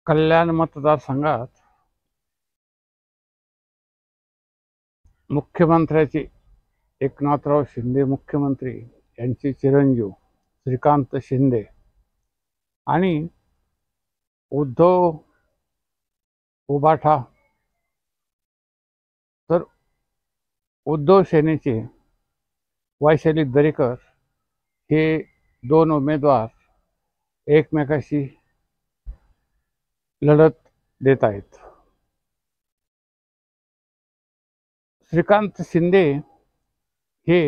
कल्याण मतदारसंघात मुख्यमंत्र्याचे एकनाथराव शिंदे मुख्यमंत्री यांचे चिरंजीव श्रीकांत शिंदे आणि उद्धव उबाठा तर उद्धव सेनेचे वैशाली दरेकर हे दोन उमेदवार एकमेकाशी लढत देत आहेत। श्रीकांत शिंदे हे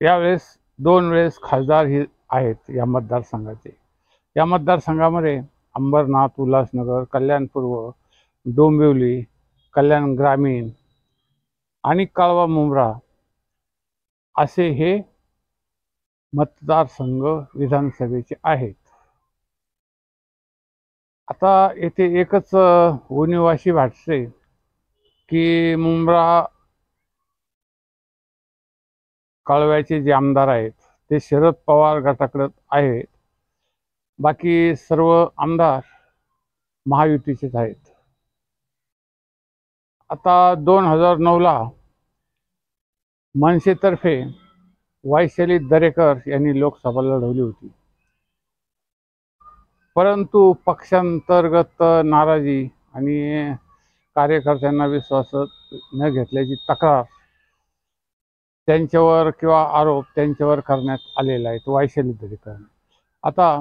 यावेळेस दोन वेळेस खासदार हे आहेत या मतदारसंघाचे। या मतदारसंघामध्ये अंबरनाथ, उल्हासनगर, कल्याण पूर्व, डोंबिवली, कल्याण ग्रामीण आणि कळवा मुंब्रा असे हे मतदारसंघ विधानसभेचे आहेत। आता येथे एकच उणीव वाटते की मुंब्रा कळव्याचे जे आमदार आहेत ते शरद पवार गटाकडे आहेत, बाकी सर्व आमदार महायुतीचेच आहेत। आता 2009ला मनसेतर्फे वैशाली दरेकर यांनी लोकसभा लढवली होती, परंतु पक्षांतर्गत नाराजी आणि कार्यकर्त्यांना विश्वासात न घेतल्याची तक्रार त्यांच्यावर किंवा आरोप त्यांच्यावर करण्यात आलेला आहे तो वैशाली दरेकर। आता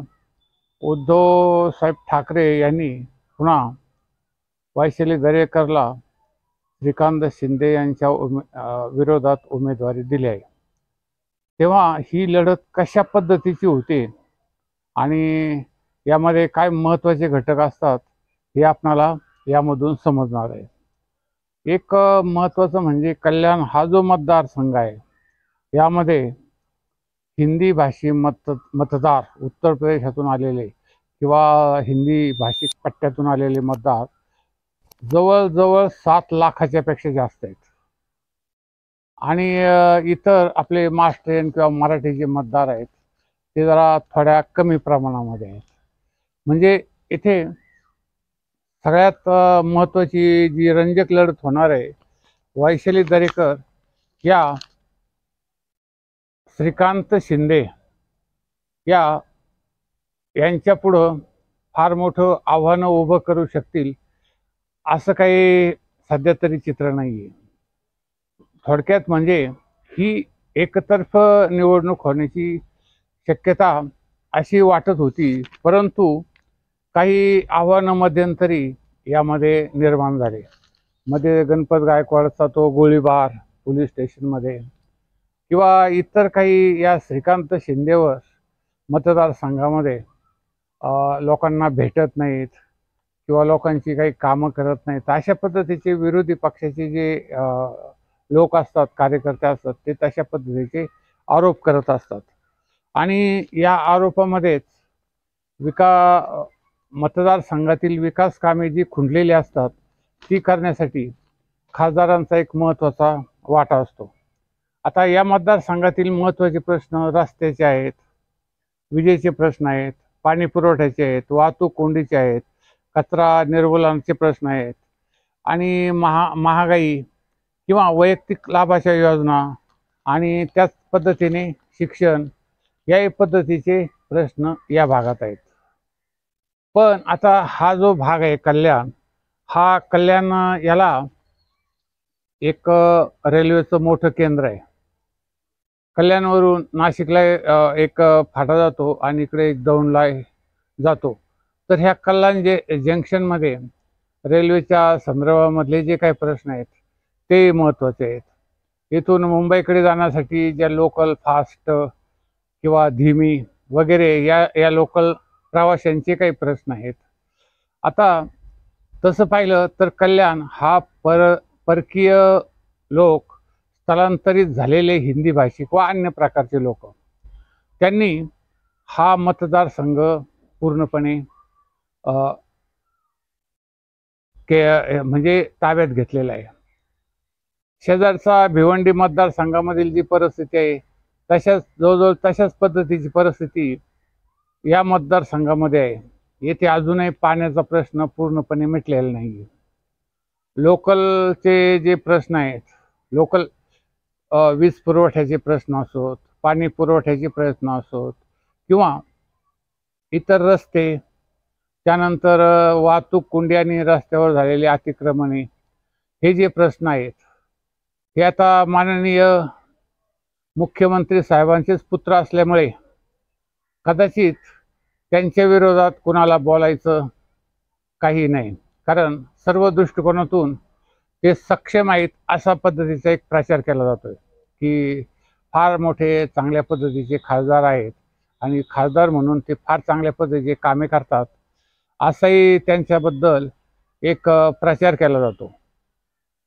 उद्धव साहेब ठाकरे यांनी पुन्हा वैशाली दरेकरला श्रीकांत शिंदे यांच्या विरोधात उमेदवारी दिली आहे। तेव्हा ही लढत कशा पद्धतीची होते आणि यामध्ये काय महत्त्वाचे घटक असतात हे आपणाला यामधून समजणार आहे। एक महत्त्वाचं म्हणजे कल्याण हा जो मतदारसंघ आहे यामध्ये हिंदी भाषी मतदार उत्तर प्रदेशातून आलेले किंवा हिंदी भाषिक पट्ट्यातून आलेले मतदार जवळजवळ 7 लाखाच्या पेक्षा जास्त आहेत आणि इतर आपले महाराष्ट्रीयन किंवा मराठीचे मतदार आहेत ते जरा थोड्या कमी प्रमाणामध्ये आहेत। म्हणजे इथे सगळ्यात महत्त्वाची जी रंजक लढत होणार आहे वैशाली दरेकर या श्रीकांत शिंदे यांच्या पुढं फार मोठं आव्हानं उभं करू शकतील असं काही सध्या तरी चित्र नाही आहे। थोडक्यात म्हणजे ही एकतर्फ निवडणूक होण्याची शक्यता अशी वाटत होती, परंतु काही आव्हानं मध्यंतरी यामध्ये निर्माण झाले। मध्ये गणपत गायकवाडचा तो गोळीबार पोलीस स्टेशनमध्ये किंवा इतर काही या श्रीकांत शिंदेवर मतदारसंघामध्ये लोकांना भेटत नाहीत किंवा लोकांची काही कामं करत नाहीत अशा पद्धतीचे विरोधी पक्षाचे जे लोक असतात, कार्यकर्ते असतात, ते तशा पद्धतीचे आरोप करत असतात आणि या आरोपामध्येच मतदारसंघातील विकास कामे जी खुंटलेली असतात ती करण्यासाठी खासदारांचा एक महत्त्वाचा वाटा असतो। आता या मतदारसंघातील महत्त्वाचे प्रश्न रस्त्याचे आहेत, विजेचे प्रश्न आहेत, पाणी पुरवठ्याचे आहेत, वाहतूक कोंडीचे आहेत, कचरा निर्मूलनाचे प्रश्न आहेत आणि महागाई किंवा वैयक्तिक लाभाच्या योजना आणि त्याच पद्धतीने शिक्षण या पद्धतीचे प्रश्न या भागात आहेत। पण आता हा जो भाग आहे कल्याण, हा कल्याण याला एक रेल्वेचं मोठं केंद्र आहे। कल्याणवरून नाशिकला एक फाटा जातो आणि इकडे एक दौंडला जातो। तर ह्या कल्याण जंक्शनमध्ये रेल्वेच्या संदर्भामधले जे काही प्रश्न आहेत ते महत्त्वाचे आहेत। इथून मुंबईकडे जाण्यासाठी ज्या लोकल फास्ट किंवा धीमी वगैरे या लोकल प्रवाशांचे काही प्रश्न आहेत। आता तसं पाहिलं तर कल्याण हा परकीय लोक, स्थलांतरित झालेले हिंदी भाषिक व अन्य प्रकारचे लोक त्यांनी हा मतदारसंघ पूर्णपणे म्हणजे ताब्यात घेतलेला आहे। शेजारचा भिवंडी मतदारसंघामधील जी परिस्थिती आहे तशाच जवळजवळ तशाच पद्धतीची परिस्थिती या मतदारसंघामध्ये आहे। येथे अजूनही पाण्याचा प्रश्न पूर्णपणे मिटलेला नाही. लोकलचे जे प्रश्न आहेत, लोकल वीज पुरवठ्याचे प्रश्न असोत, पाणी पुरवठ्याचे प्रश्न असोत, किंवा इतर रस्ते, त्यानंतर वाहतूक कोंडी आणि रस्त्यावर झालेले अतिक्रमणे, हे जे प्रश्न आहेत हे आता माननीय मुख्यमंत्री साहेबांचेच पुत्र असल्यामुळे कदाचित त्यांच्या विरोधात कुणाला बोलायचं काही नाही, कारण सर्व दृष्टिकोनातून ते सक्षम आहेत अशा पद्धतीचा एक प्रचार केला जातोय की फार मोठे चांगल्या पद्धतीचे खासदार आहेत आणि खासदार म्हणून ते फार चांगल्या पद्धतीचे कामे करतात, असाही त्यांच्याबद्दल एक प्रचार केला जातो.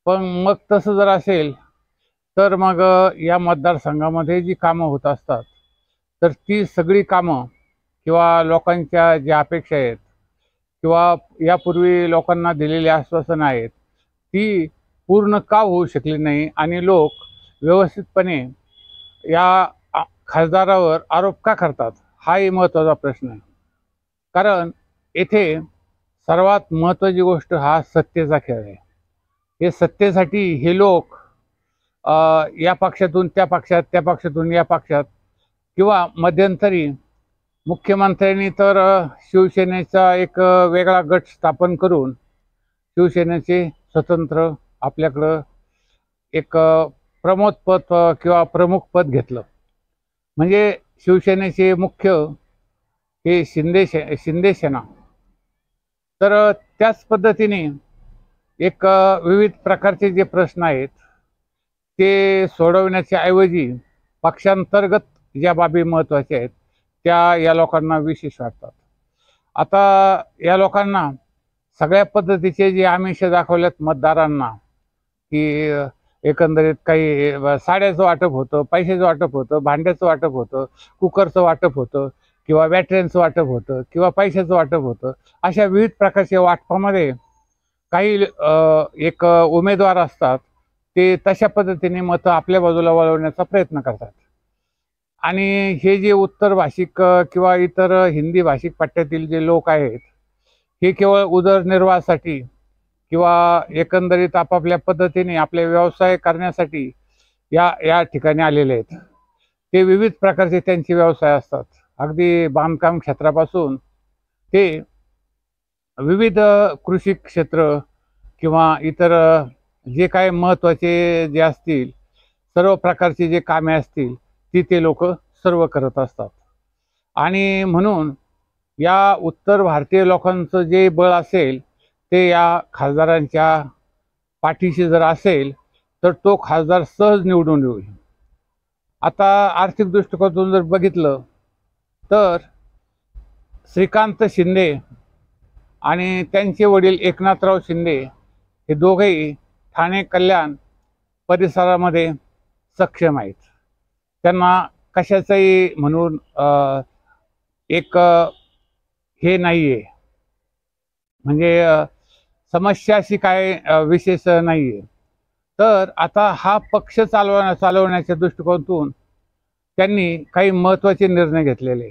पण मग तसं जर असेल तर मग या मतदारसंघामध्ये जी कामं होत असतात तर ती सगळी कामं किंवा लोकांच्या ज्या अपेक्षा आहेत किंवा यापूर्वी लोकांना दिलेली आश्वासनं आहेत ती पूर्ण का होऊ शकली नाही आणि लोक व्यवस्थितपणे या खासदारावर आरोप का करतात, हाही महत्त्वाचा प्रश्न आहे. कारण येथे सर्वात महत्त्वाची गोष्ट हा सत्तेचा खेळ आहे. हे सत्तेसाठी हे लोक या पक्षातून त्या पक्षात, त्या पक्षातून या पक्षात, किंवा मध्यंतरी मुख्यमंत्र्यांनी तर शिवसेनेचा एक वेगळा गट स्थापन करून शिवसेनेचे स्वतंत्र आपल्याकडं एक प्रमोदपद किंवा प्रमुख पद घेतलं. म्हणजे शिवसेनेचे मुख्य हे शिंदे सेना. तर त्याच पद्धतीने एक विविध प्रकारचे जे प्रश्न आहेत ते सोडवण्याच्या ऐवजी पक्षांतर्गत ज्या बाबी महत्त्वाच्या आहेत त्या या लोकांना विशेष वाटतात. आता या लोकांना सगळ्या पद्धतीचे जे आमिष दाखवल्यात मतदारांना की एकंदरीत काही साड्याचं वाटप होतं, पैशाचं वाटप होतं, भांड्याचं वाटप होतं, कुकरचं वाटप होतं, किंवा बॅटऱ्यांचं वाटप होतं, किंवा पैशाचं वाटप होतं, अशा विविध प्रकारच्या वाटपामध्ये काही एक उमेदवार असतात ते तशा पद्धतीने मतं आपल्या बाजूला वळवण्याचा प्रयत्न करतात. आणि हे जे उत्तर भाषिक किंवा इतर हिंदी भाषिक पट्ट्यातील जे लोक आहेत हे केवळ उदरनिर्वाहासाठी किंवा एकंदरीत आपापल्या पद्धतीने आपले व्यवसाय करण्यासाठी या ठिकाणी आलेले आहेत. ते विविध प्रकारचे त्यांचे व्यवसाय असतात, अगदी बांधकाम क्षेत्रापासून ते विविध कृषी क्षेत्र किंवा इतर जे काय महत्त्वाचे जे असतील सर्व प्रकारचे जे कामे असतील ती ते लोक सर्व करत असतात. आणि म्हणून या उत्तर भारतीय लोकांचं जे बळ असेल ते या खासदारांच्या पाठीशी जर असेल तर तो खासदार सहज निवडून येईल. आता आर्थिक दृष्टिकोनातून जर बघितलं तर श्रीकांत शिंदे आणि त्यांचे वडील एकनाथराव शिंदे हे दोघेही ठाणे कल्याण परिसरामध्ये सक्षम आहेत. त्यांना कशाचंही म्हणून एक हे नाही आहे, म्हणजे समस्या अशी काय विशेष नाही आहे. तर आता हा पक्ष चालवण्याच्या दृष्टिकोनातून त्यांनी काही महत्त्वाचे निर्णय घेतलेले.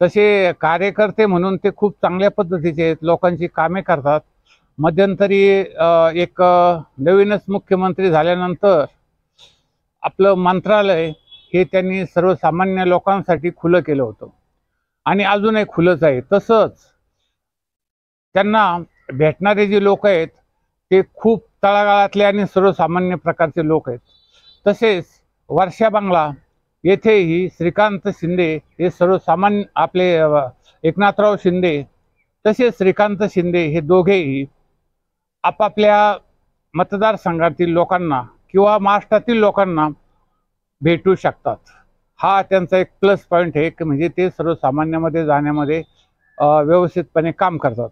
तसे कार्यकर्ते म्हणून ते खूप चांगल्या पद्धतीचे आहेत, लोकांची कामे करतात. मध्यंतरी एक नवीनच मुख्यमंत्री झाल्यानंतर आपलं मंत्रालय हे त्यांनी सर्वसामान्य लोकांसाठी खुलं केलं होतं आणि अजूनही खुलंच आहे. तसंच त्यांना भेटणारे जे लोक आहेत ते खूप तळागाळातले आणि सर्वसामान्य प्रकारचे लोक आहेत. तसेच वर्षा बंगला येथेही श्रीकांत शिंदे हे सर्वसामान्य आपले एकनाथराव शिंदे तसेच श्रीकांत शिंदे हे दोघेही आपापल्या मतदारसंघातील लोकांना किंवा महाराष्ट्रातील लोकांना भेटू शकतात. हा त्यांचा एक प्लस पॉईंट आहे की म्हणजे ते सर्वसामान्यामध्ये जाण्यामध्ये व्यवस्थितपणे काम करतात.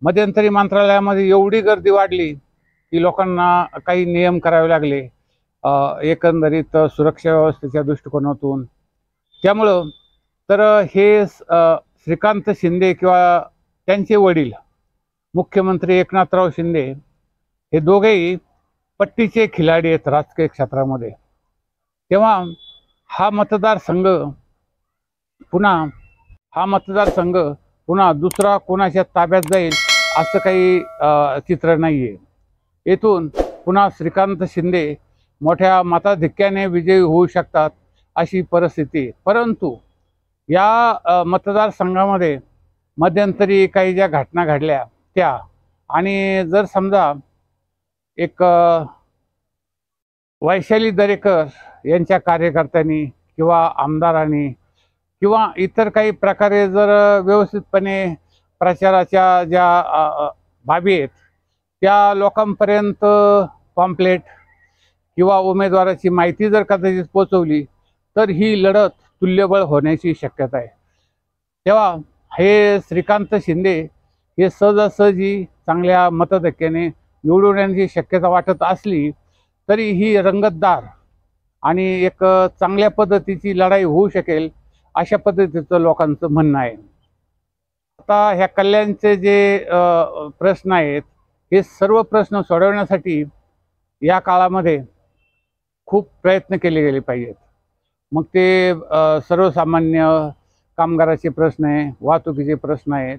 मध्यंतरी मंत्रालयामध्ये एवढी गर्दी वाढली की लोकांना काही नियम करावे लागले एकंदरीत सुरक्षा व्यवस्थेच्या दृष्टिकोनातून. त्यामुळं तर हे श्रीकांत शिंदे किंवा त्यांचे वडील मुख्यमंत्री एकनाथराव शिंदे हे दोघेही पट्टीचे खिलाडी आहेत राजकीय क्षेत्रामध्ये. तेव्हा हा मतदारसंघ पुन्हा दुसरा कोणाच्या ताब्यात जाईल असं काही चित्र नाही आहे. येथून पुन्हा श्रीकांत शिंदे मोठ्या मताधिक्याने विजयी होऊ शकतात अशी परिस्थिती. परंतु या मतदारसंघामध्ये मध्यंतरी काही ज्या घटना घडल्या त्या, आणि जर समजा एक वैशाली दरेकर यांच्या कार्यकर्त्यांनी किंवा आमदारांनी किंवा इतर काही प्रकारे जर व्यवस्थितपणे प्रचाराच्या ज्या बाबी आहेत त्या लोकांपर्यंत पॉम्पलेट किंवा उमेदवाराची माहिती जर कदाचित पोचवली तर ही लढत तुल्यबळ होण्याची शक्यता आहे. तेव्हा हे श्रीकांत शिंदे हे सहजासहजी चांगल्या मतधक्क्याने निवडून येण्याची शक्यता वाटत असली तरी ही रंगतदार आणि एक चांगल्या पद्धतीची लढाई होऊ शकेल अशा पद्धतीचं लोकांचं म्हणणं आहे. आता ह्या कल्याणचे जे प्रश्न आहेत हे सर्व प्रश्न सोडवण्यासाठी या काळामध्ये खूप प्रयत्न केले गेले पाहिजेत. मग ते सर्वसामान्य कामगाराचे प्रश्न आहे, वाहतुकीचे प्रश्न आहेत,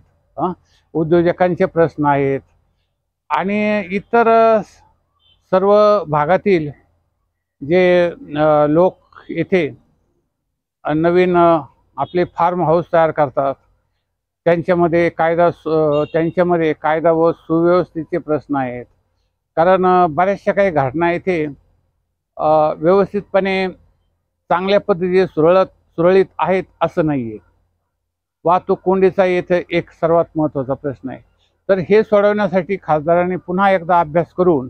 उद्योजकांचे प्रश्न आहेत आणि इतर सर्व भागातील जे लोक येथे नवीन आपले फार्म हाऊस तयार करतात त्यांच्यामध्ये कायदा व सुव्यवस्थेचे प्रश्न आहेत. कारण बऱ्याचशा काही घटना येथे व्यवस्थितपणे चांगल्या पद्धतीने सुरळीत आहेत असं नाही आहे. वाहतूक कोंडीचा येथे एक सर्वात महत्त्वाचा प्रश्न आहे. तर हे सोडवण्यासाठी खासदारांनी पुन्हा एकदा अभ्यास करून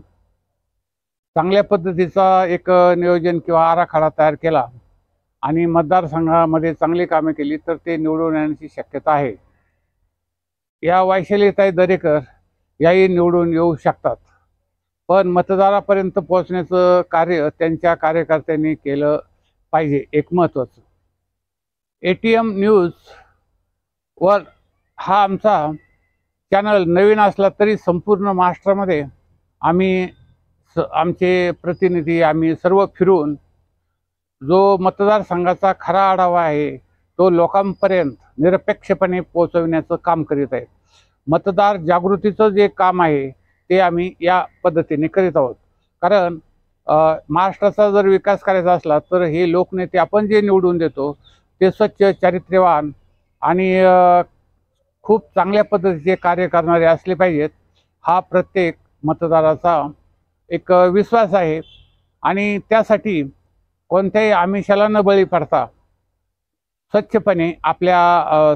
चांगल्या पद्धतीचा एक नियोजन किंवा आराखडा तयार केला आणि मतदारसंघामध्ये चांगली कामे केली तर ते निवडून येण्याची शक्यता आहे. या वैशालीताई दरेकर याही निवडून येऊ शकतात, पण मतदारापर्यंत पोहोचण्याचं कार्य त्यांच्या कार्यकर्त्यांनी केलं पाहिजे. एक महत्त्वाचं ATM न्यूज वर हा आमचा चॅनल नवीन असला तरी संपूर्ण महाराष्ट्रामध्ये आम्ही आमचे प्रतिनिधी आम्ही सर्व फिरून जो मतदारसंघाचा खरा आढावा आहे तो लोकांपर्यंत निरपेक्षपणे पोहोचविण्याचं काम करीत आहेत. मतदार जागृतीचं जे काम आहे ते आम्ही या पद्धतीने करीत आहोत. कारण महाराष्ट्राचा जर विकास करायचा असला तर हे लोकनेते आपण जे निवडून देतो ते स्वच्छ, चारित्र्यवान आणि खूप चांगल्या पद्धतीचे कार्य करणारे असले पाहिजेत. हा प्रत्येक मतदाराचा एक विश्वास आहे आणि त्यासाठी कोणत्याही आमिषाला न बळी पडता स्वच्छपणे आपल्या